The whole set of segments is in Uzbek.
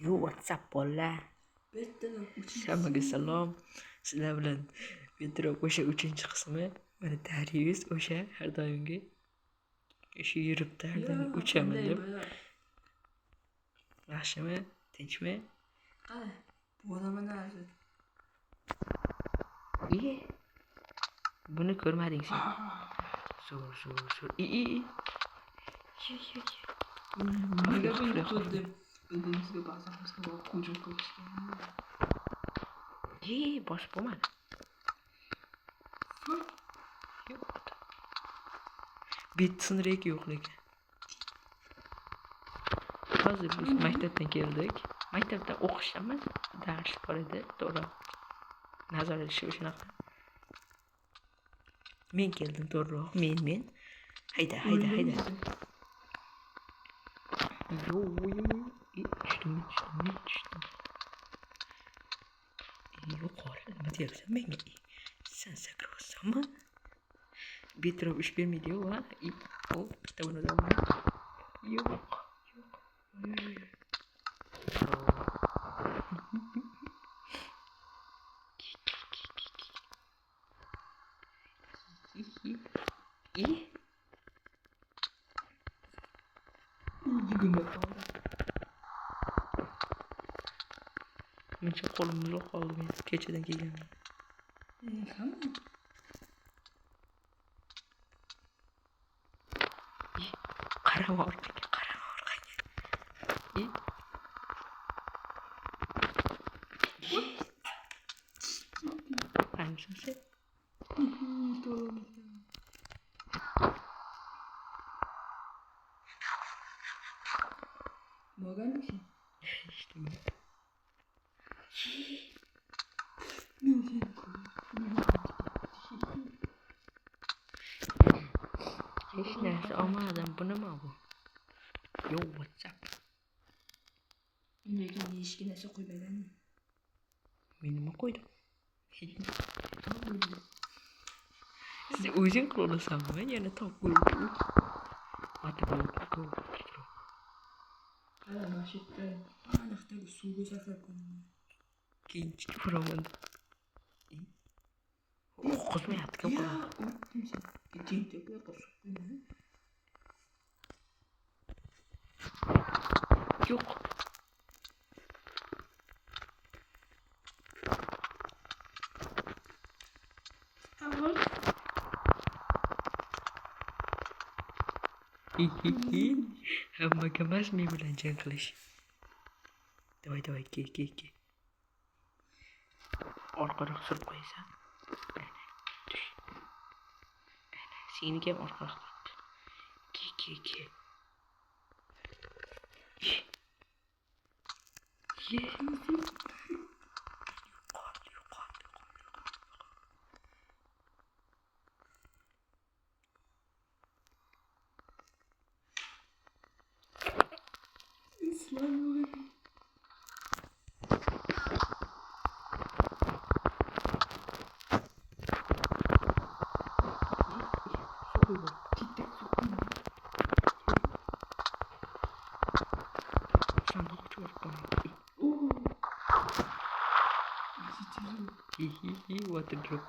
Yo, WhatsApp bolalar. Hammaga salom. Sizlar bilan video o'sha 3-qismi. Mana Darius o'sha har doimgi shu yuribdi, har doim uchaman deb. Yaxshimi? Tinchmi? Qara, bo'laman hozir. Buni ko'rmading sen. Zo'r. Nega buni ko'rdim? Bizga ba'zimizga borib hujum qilishgan. Bosh bo'lmadi. Yo'q. Bitsin rek yo'q lekin. Hozir biz maktabdan keldik. Maktabda o'qishamiz, dars bor edi, to'g'ri. Nazorat ishi shunaqa. Men keldim to'g'riroq, men. Hayda. Yo. Tushdim. Yuqori, nima deyapsan menga? Sen sakrayapsanmi? Bitirib ish bermaydi-yu, va? Kitobini olaman. Yo'q. Mencha qo'limni yo'q qoldi, men kechadan kelganman. Qarama orqaga. Qancha sen? Bo'lganmisan? İşte hech narsa olmadim. Bu nima bu? Yo, WhatsApp. Lekin hech narsa qo'ymaganmi? Men nima qo'ydim? Sen o'zing qilasanmi? Yana topib Qara, mana shu yerda aniqdagi suvga sakrab qo'yaman. Keyin chiqib uraman. Qo'zmayapti kim qiladi? Tentaklar qosib qo'yman. Yo'q. Hammaga emas, men bilan jang qilish. Davay, ke. Orqaroq surib qo'yasan. Tush. Seniki ham orqaroq turibdi. Ke. Water drop.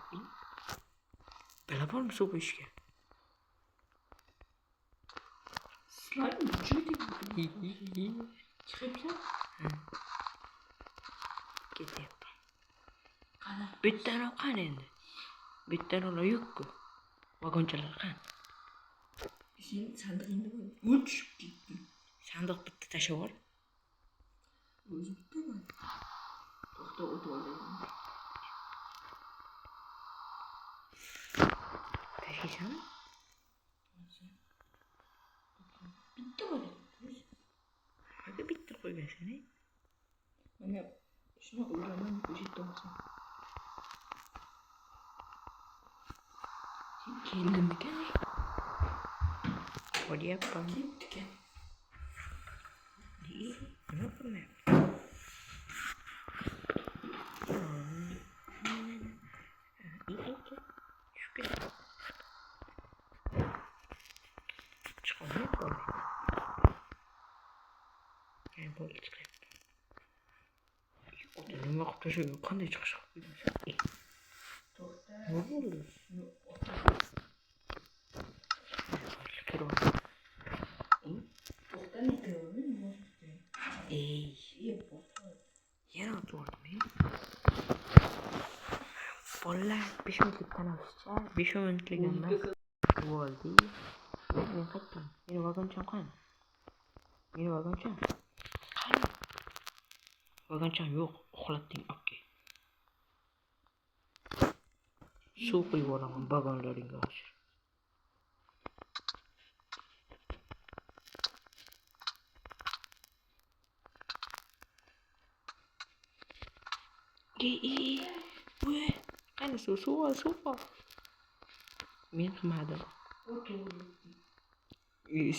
Bela bormi suv ishga? Slime juda chiqibsan. Ketyapti. Qara, Bittan qani endi? Bittan yo'q-ku. Vagonchalar qani? sen sandig'ingda o'chib ketdi. Sandiq bitta tashlab yubor. O'zi bittaman. To'xta, o'tib olaman. Tashlaysanmi? Bitta bor. Nega bitta qo'ymaysan? Mana shuni uraman, o'sha yerda olsam. Sen keldimikan? Bo'lyapman. Ketdikan. Nima qilyapman? Chiqolmayapti. Bo'ldi, chiqyapti. Nima qilib tashlagan? Qanday chiqish qilib qo'ygan? Nima bo'ldi? Yana o'tirdim. Bolalar 5 minutlik tanaffuscha 5 minutlik emas. Bo'ldi. Men qaytdim. Meni vagoncham qani? Meni vagoncham. Qani? Vagoncham yo'q. Uxlatding aka. Suv quyib olaman vagonlaringga hozir. Voy, qani suv. Men qilmadim.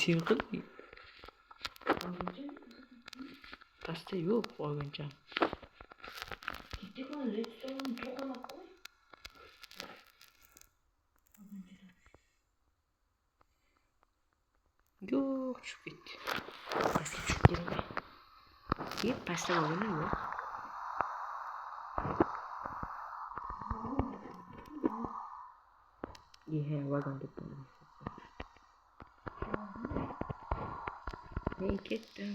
Sen qilding. Pastda yo'q vagoncham. Yo'q, tushib ketdi. Pastga tushib ketdi. Pastda vagonim yo'q. Vagon deb men ketdim.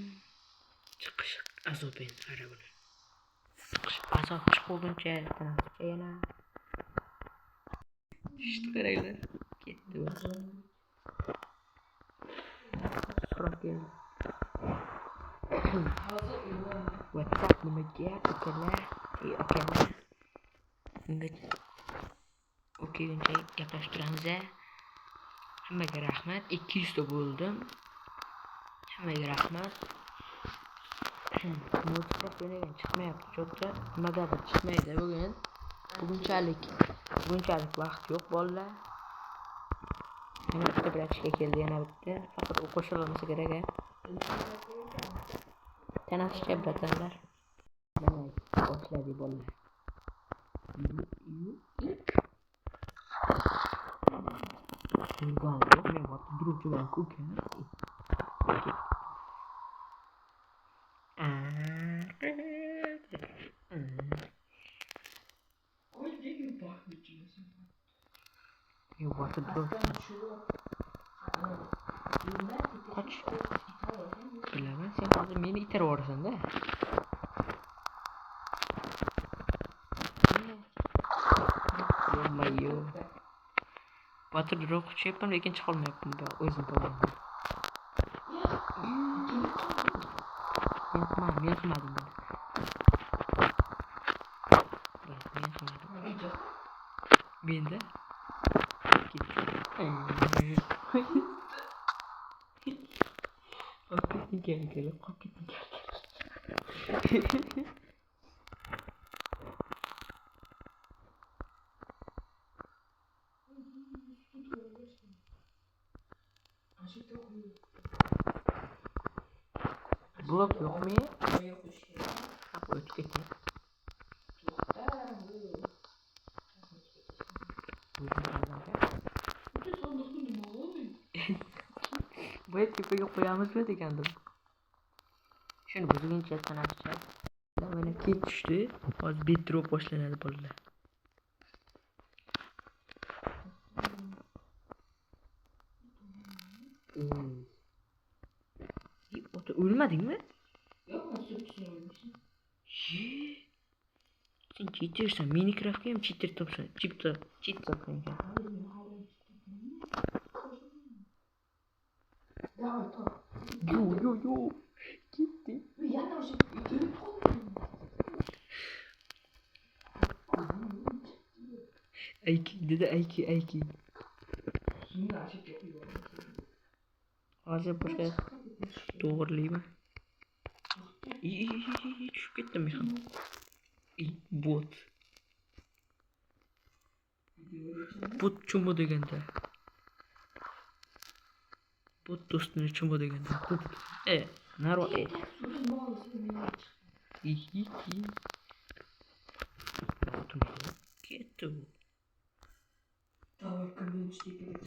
Chiqish azob endi qarabini. Chiqish azob chiqguncha tanaffuscha yana. Shit qaranglar. Ketdi. So'rab keldi. WhatsApp nimaga akalar? Akalar. O'kayguncha gaplashib turamiz. Hammaga rahmat. 200 ta bo'ldim. Hammaga rahmat. Multiplayer o'ynagan chiqmayapti. Cho'qqa nimagadir chiqmaydi bugun. Bugunchalik vaqt yo'q bolalar. Yana bitta prachka keldi, yana bitta. Faqat u qo'shilmasa kerak. Tanaffuscha bratanlar. Mana boshladi bolalar. Bundan yo'q, men vaqt duruvchi bilan ko'kam. Yo'q, vaqt duruvchi. Qoch. Bilaman, sen hozir meni itarib yuborasan-da. Yo. Batır rock yaptım lekin çıkılmayaptım da o'zim tomondan. Men qilmadim buni. Men qilmadim. Menda blok yok mu? Apa ötüp keteyim. Bu tipiga qo'yamiz mı degandim. Shuni buzguncha sanashcha. Mana kek tushdi. Hozir bit drop boshlanadi bolalar. O'lmadingmi? Yo'q, men sürüksün ölmüşüm. Sen cheatersan, Minecraftga ham cheater topsan, cheat topsan. Yo. Gitti. Yana o'sha o'tirib qoldim. Ayki dedi, ayki. Shuni ochib qo'yib. Hozir boshqa to'g'rilayman. Tushib ketdim men ham. Bot chumbo deganda. Bot do'stini chumbo deganda. Narva. Ketdi. Давай комьюнити перед.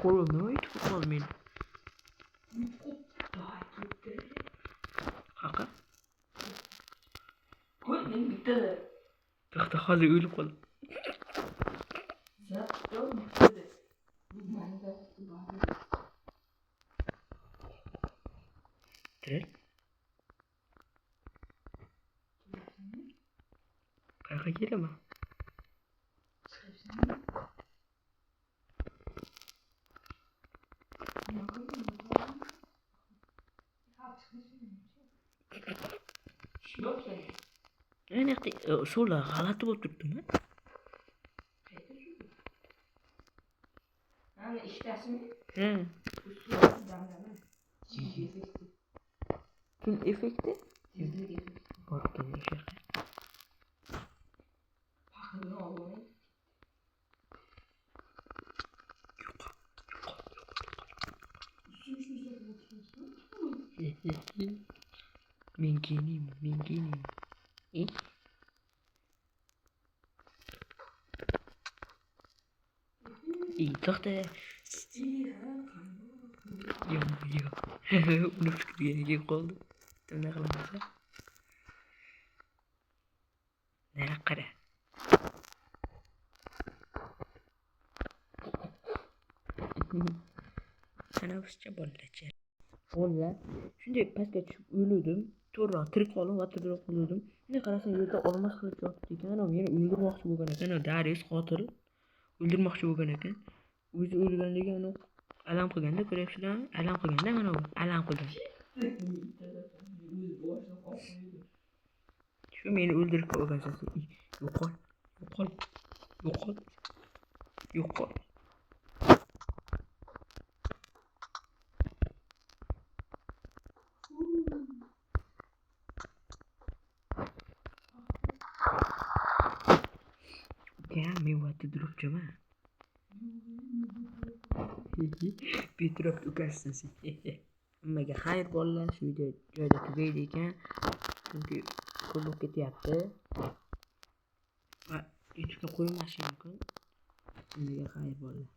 qo'lim nima yutib qoldi meni? Haqa? Qo'y men bitadi. To'xta, hozir o'lib qol. Zaptom bitadi. Tirik. Qayerga kelaman? So'la g'alati bo'lib turibdimi? Ana ishtasimi? Ha. Tun effekti? Borib o'sha. Paqirni olmay. Men kiyinayman. To'xta. Yo'q. Uni fikriga qoldi. Nima qilamiz? Nari qara. Ana bizcha bolacha. O'lla. Shunday pastga tushib o'ldim. To'g'ri, tirik qoldim va tirik qoldim. Endi qarasam yerda olmos qilib yotibdi ekan. Ana meni o'ldirmoqchi bo'lgan ekan. Darius qotil. O'ldirmoqchi bo'lgan ekan. O'zi o'lganligi uni alam qilganda, ko'ryapsizlarmi? Alam qilganda mana bu alam qilgan. Shu meni o'ldirib qo'ygan. Yo'qol. Ya, men vaqtda duribchiman. Petrov ukasisan. Hammaga xayr bolalar, shu video joyda tugaydi ekan. Chunki qo'lib ketyapti. Va YouTube'ga qo'ymasligi mumkin. Hammaga xayr bolalar.